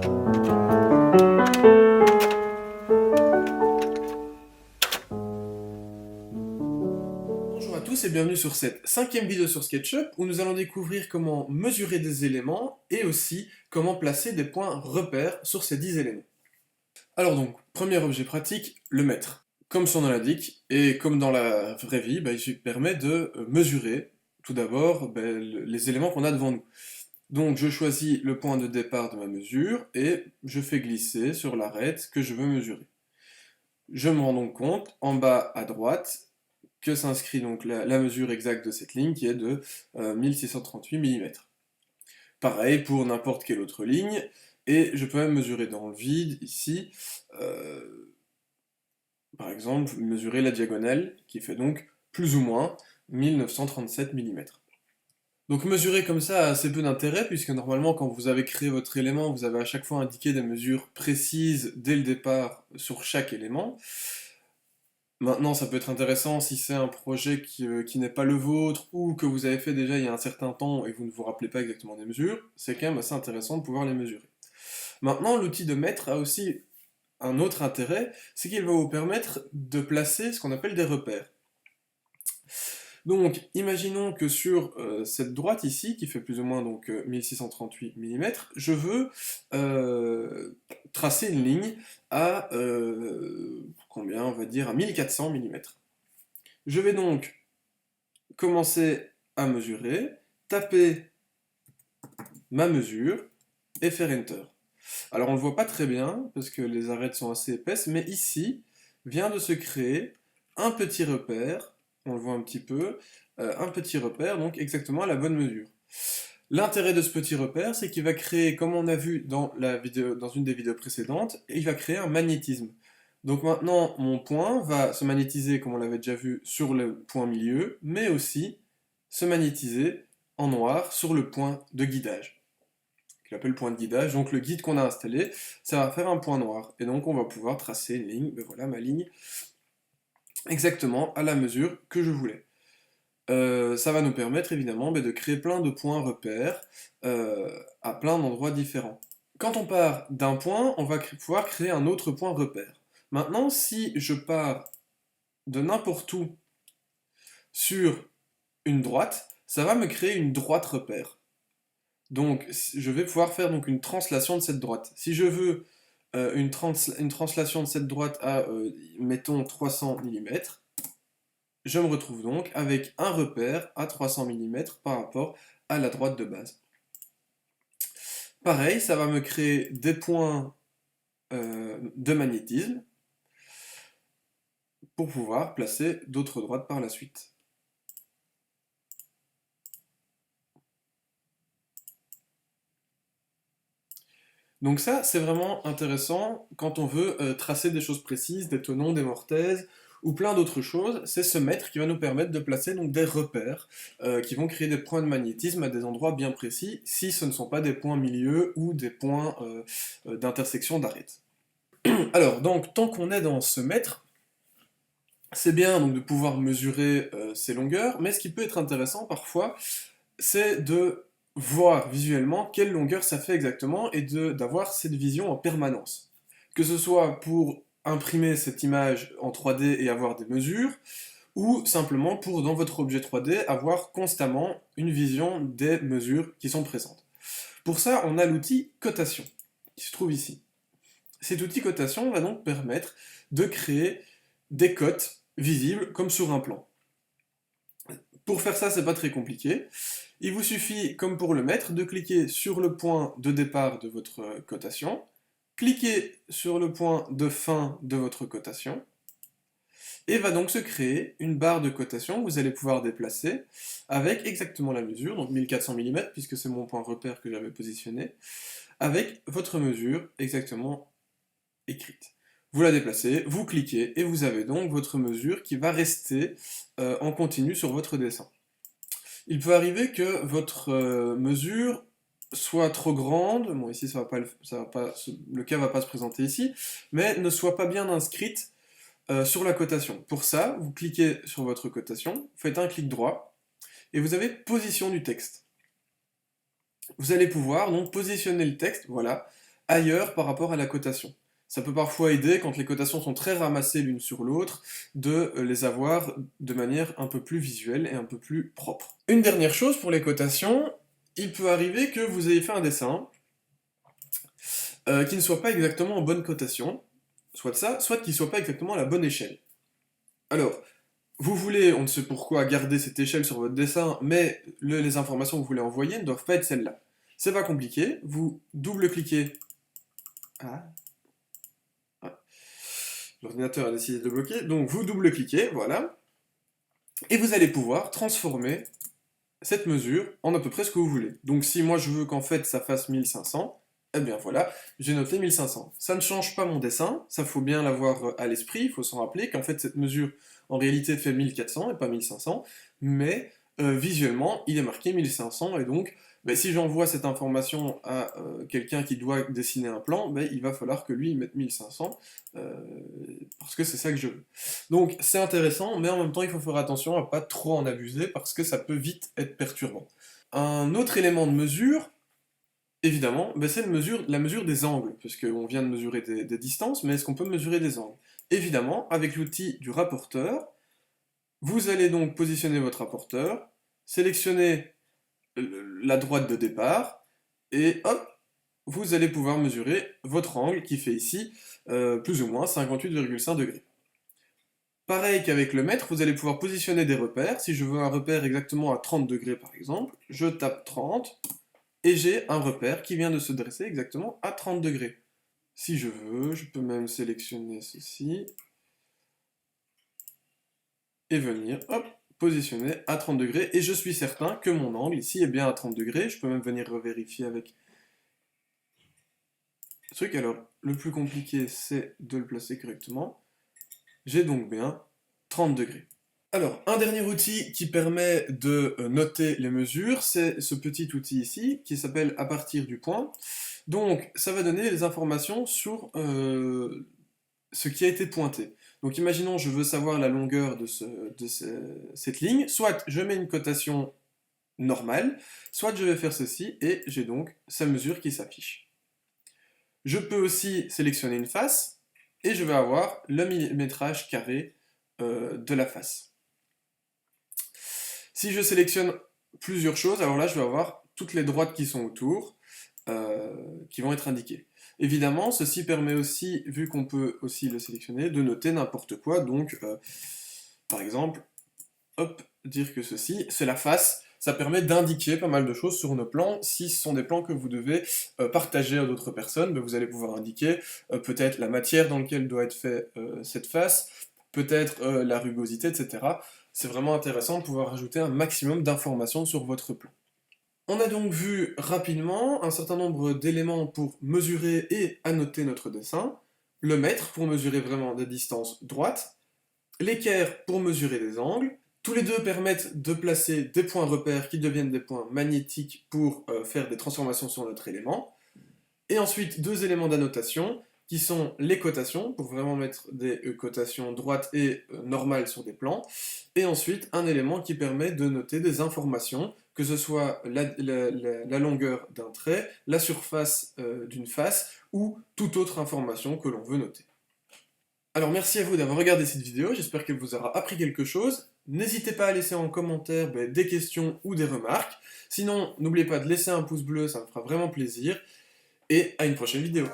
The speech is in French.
Bonjour à tous et bienvenue sur cette cinquième vidéo sur SketchUp où nous allons découvrir comment mesurer des éléments et aussi comment placer des points repères sur ces 10 éléments. Alors donc, premier objet pratique, le mètre. Comme son nom l'indique, et comme dans la vraie vie, il permet de mesurer tout d'abord les éléments qu'on a devant nous. Donc je choisis le point de départ de ma mesure et je fais glisser sur l'arête que je veux mesurer. Je me rends donc compte, en bas à droite, que s'inscrit donc la mesure exacte de cette ligne qui est de 1638 mm. Pareil pour n'importe quelle autre ligne, et je peux même mesurer dans le vide ici, par exemple mesurer la diagonale qui fait donc plus ou moins 1937 mm. Donc mesurer comme ça a assez peu d'intérêt puisque normalement quand vous avez créé votre élément, vous avez à chaque fois indiqué des mesures précises dès le départ sur chaque élément. Maintenant, ça peut être intéressant si c'est un projet qui n'est pas le vôtre ou que vous avez fait déjà il y a un certain temps et que vous ne vous rappelez pas exactement des mesures, c'est quand même assez intéressant de pouvoir les mesurer. Maintenant, l'outil de mètre a aussi un autre intérêt, c'est qu'il va vous permettre de placer ce qu'on appelle des repères. Donc, imaginons que sur cette droite ici, qui fait plus ou moins donc 1638 mm, je veux tracer une ligne à combien, on va dire, à 1400 mm. Je vais donc commencer à mesurer, taper ma mesure et faire Enter. Alors on ne le voit pas très bien parce que les arêtes sont assez épaisses, mais ici vient de se créer un petit repère, on le voit un petit peu, un petit repère, donc exactement à la bonne mesure. L'intérêt de ce petit repère, c'est qu'il va créer, comme on a vu dans une des vidéos précédentes, il va créer un magnétisme. Donc maintenant, mon point va se magnétiser, comme on l'avait déjà vu, sur le point milieu, mais aussi se magnétiser en noir sur le point de guidage, qu'il appelle point de guidage. Donc le guide qu'on a installé, ça va faire un point noir. Et donc on va pouvoir tracer une ligne, ben voilà ma ligne, exactement à la mesure que je voulais. Ça va nous permettre évidemment de créer plein de points repères à plein d'endroits différents. Quand on part d'un point, on va pouvoir créer un autre point repère. Maintenant, si je pars de n'importe où sur une droite, ça va me créer une droite repère. Donc, je vais pouvoir faire donc une translation de cette droite. Si je veux une translation de cette droite à, mettons, 300 mm, je me retrouve donc avec un repère à 300 mm par rapport à la droite de base. Pareil, ça va me créer des points de magnétisme pour pouvoir placer d'autres droites par la suite. Donc ça, c'est vraiment intéressant quand on veut tracer des choses précises, des tenons, des mortaises, ou plein d'autres choses. C'est ce mètre qui va nous permettre de placer donc des repères qui vont créer des points de magnétisme à des endroits bien précis, si ce ne sont pas des points milieux ou des points d'intersection d'arêtes. Alors, donc, tant qu'on est dans ce mètre, c'est bien donc de pouvoir mesurer ces longueurs, mais ce qui peut être intéressant parfois, c'est de voir visuellement quelle longueur ça fait exactement et d'avoir cette vision en permanence. Que ce soit pour imprimer cette image en 3D et avoir des mesures, ou simplement pour, dans votre objet 3D, avoir constamment une vision des mesures qui sont présentes. Pour ça, on a l'outil cotation, qui se trouve ici. Cet outil cotation va donc permettre de créer des cotes visibles comme sur un plan. Pour faire ça, c'est pas très compliqué. Il vous suffit, comme pour le mètre, de cliquer sur le point de départ de votre cotation, cliquer sur le point de fin de votre cotation, et va donc se créer une barre de cotation que vous allez pouvoir déplacer avec exactement la mesure, donc 1400 mm, puisque c'est mon point repère que j'avais positionné, avec votre mesure exactement écrite. Vous la déplacez, vous cliquez, et vous avez donc votre mesure qui va rester en continu sur votre dessin. Il peut arriver que votre mesure soit trop grande, bon ici le cas ne va pas se présenter ici, mais ne soit pas bien inscrite sur la cotation. Pour ça, vous cliquez sur votre cotation, faites un clic droit, et vous avez position du texte. Vous allez pouvoir donc positionner le texte, voilà, ailleurs par rapport à la cotation. Ça peut parfois aider, quand les cotations sont très ramassées l'une sur l'autre, de les avoir de manière un peu plus visuelle et un peu plus propre. Une dernière chose pour les cotations, il peut arriver que vous ayez fait un dessin qui ne soit pas exactement en bonne cotation, soit ça, soit qu'il ne soit pas exactement à la bonne échelle. Alors, vous voulez, on ne sait pourquoi, garder cette échelle sur votre dessin, mais les informations que vous voulez envoyer ne doivent pas être celles-là. C'est pas compliqué, vous double-cliquez. Ah, l'ordinateur a décidé de bloquer, donc vous double-cliquez, voilà, et vous allez pouvoir transformer cette mesure en à peu près ce que vous voulez. Donc si moi je veux qu'en fait ça fasse 1500, eh bien voilà, j'ai noté 1500. Ça ne change pas mon dessin, ça faut bien l'avoir à l'esprit, il faut s'en rappeler qu'en fait cette mesure en réalité fait 1400 et pas 1500, mais visuellement il est marqué 1500 et donc si j'envoie cette information à quelqu'un qui doit dessiner un plan, il va falloir que lui il mette 1500 parce que c'est ça que je veux. Donc c'est intéressant, mais en même temps il faut faire attention à pas trop en abuser parce que ça peut vite être perturbant. Un autre élément de mesure, évidemment, c'est la mesure des angles, puisqu'on vient de mesurer des distances, mais est-ce qu'on peut mesurer des angles? Évidemment, avec l'outil du rapporteur, vous allez donc positionner votre rapporteur, sélectionner la droite de départ, et hop, vous allez pouvoir mesurer votre angle qui fait ici plus ou moins 58,5 degrés. Pareil qu'avec le mètre, vous allez pouvoir positionner des repères. Si je veux un repère exactement à 30 degrés par exemple, je tape 30, et j'ai un repère qui vient de se dresser exactement à 30 degrés. Si je veux, je peux même sélectionner ceci, et venir, hop, positionner à 30 degrés, et je suis certain que mon angle ici est bien à 30 degrés. Je peux même venir revérifier avec ce truc. Alors, le plus compliqué, c'est de le placer correctement. J'ai donc bien 30 degrés. Alors, un dernier outil qui permet de noter les mesures, c'est ce petit outil ici, qui s'appelle à partir du point. Donc, ça va donner les informations sur ce qui a été pointé. Donc, imaginons, je veux savoir la longueur de cette ligne, soit je mets une cotation normale, soit je vais faire ceci, et j'ai donc sa mesure qui s'affiche. Je peux aussi sélectionner une face, et je vais avoir le millimétrage carré de la face. Si je sélectionne plusieurs choses, alors là je vais avoir toutes les droites qui sont autour, qui vont être indiquées. Évidemment, ceci permet aussi, vu qu'on peut aussi le sélectionner, de noter n'importe quoi. Donc, par exemple, hop, dire que ceci, c'est la face. Ça permet d'indiquer pas mal de choses sur nos plans. Si ce sont des plans que vous devez partager à d'autres personnes, vous allez pouvoir indiquer peut-être la matière dans laquelle doit être fait cette face, peut-être la rugosité, etc. C'est vraiment intéressant de pouvoir ajouter un maximum d'informations sur votre plan. On a donc vu rapidement un certain nombre d'éléments pour mesurer et annoter notre dessin, le mètre pour mesurer vraiment des distances droites, l'équerre pour mesurer des angles. Tous les deux permettent de placer des points repères qui deviennent des points magnétiques pour faire des transformations sur notre élément. Et ensuite, deux éléments d'annotation qui sont les cotations, pour vraiment mettre des cotations droites et normales sur des plans, et ensuite un élément qui permet de noter des informations, que ce soit la longueur d'un trait, la surface d'une face, ou toute autre information que l'on veut noter. Alors merci à vous d'avoir regardé cette vidéo, j'espère qu'elle vous aura appris quelque chose. N'hésitez pas à laisser en commentaire des questions ou des remarques. Sinon, n'oubliez pas de laisser un pouce bleu, ça me fera vraiment plaisir. Et à une prochaine vidéo.